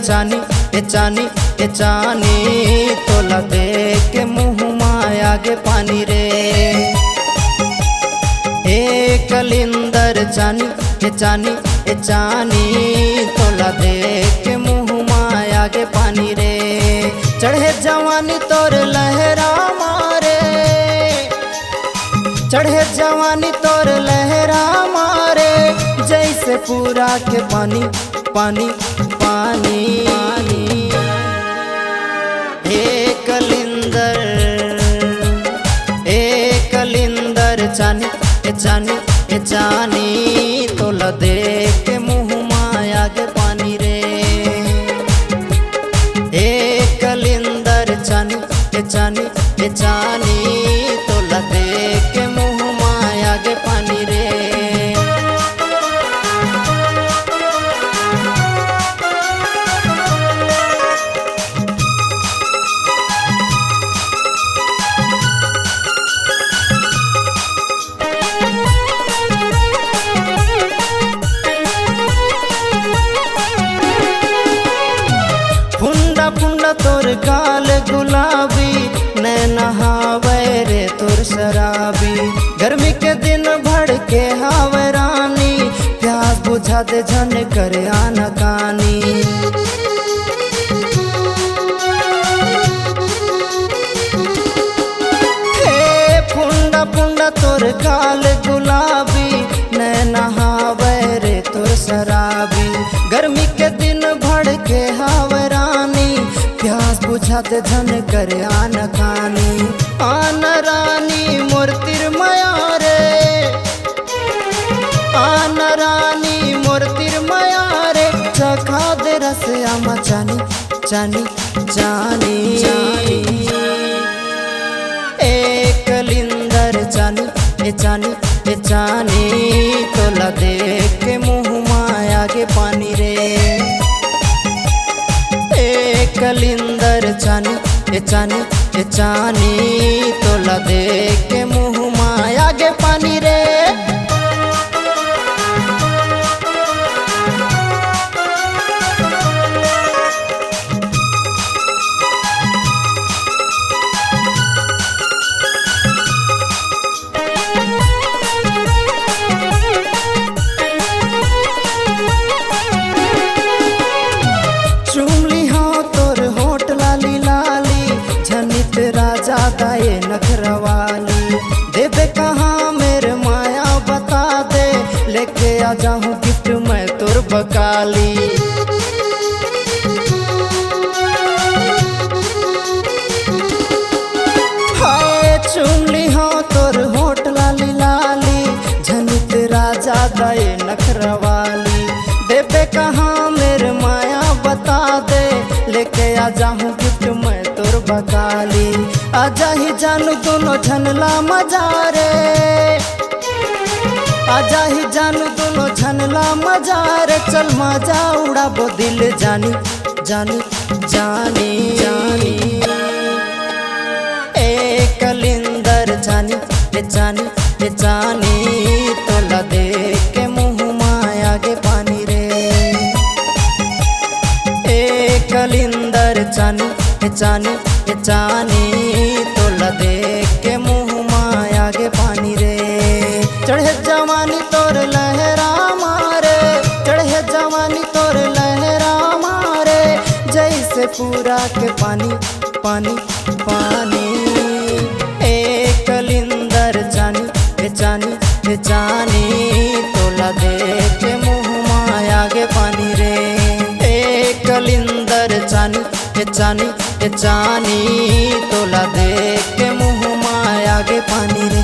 चानी चानी चानी तोला देख के मुँह माया गे पानी रे। कलिंदर चानी चानी चानी तोला देख के मुँह माया गे पानी रे। चढ़े जवानी तोर लहरा मारे, चढ़े जवानी तोर लहरा मारे, जैसे पूरा के पानी पानी पानी। कलिंदर चानी चानी चानी तोला देख के मुँह माया गे पानी रे। कलिंदर चानी चानी चानी तोला देख के मुँह माया गे पानी रे। फुंडा फुंडा तोर गाल गुलाबी, नैना हावे रे तोर शराबी। गर्मी के दिन भर के हावे रानी, प्यास बुझा दे झन करे आना कानी। फुंडा फुंडा तोर गाल गुलाबी, नैना हावे रे तोर शराबी। गर्मी के दिन भर के हावे रानी, प्यास बुझाते झन करे आन खानी। आन रानी मोर तिरमया रे, आन रानी मोर तिरमया रे, चखा दे रस आमा चानी चानी चानी। कलिंदर चानी चानी चानी तोला देख के मुँह माया गे पानी रे। कलिंदर चानी चानी चानी तोला देख के मुँह माया गे पानी रे। राजा दाए नखरवाली देवे कहाँ मेरे माया बता दे, लेके आ जाऊँ गिफ्ट मैं तोर बकाली। हाय चुम ली हाँ तोर होठ लाली लाली, झनित राजा दाए नखरवाली। देवे कहाँ मेरे माया बता दे, लेके आ जाऊँ गिफ्ट मैं तोर बकाली। आजा ही जानू दोनों झनला मजा रे, आजा ही जानू दोनों झनला मजा रे। चल मजा उड़ाबो दिल जानी जानी जानी जानी। कलिंदर चानी चानी चानी तोला देख के मुँह माया गे पानी रे। कलिंदर चानी चानी चानी तोला देख के मुँह माया गे पानी रे। चढ़े जवानी तोर लहरा मारे, चढ़े जवानी तोर लहरा मारे, जैसे पूरा के पानी पानी पानी। कलिंदर चानी चानी चानी तोला देख के मुँह माया गे पानी रे। कलिंदर चानी चानी चानी तोला देख के मुँह माया गे पानी रे।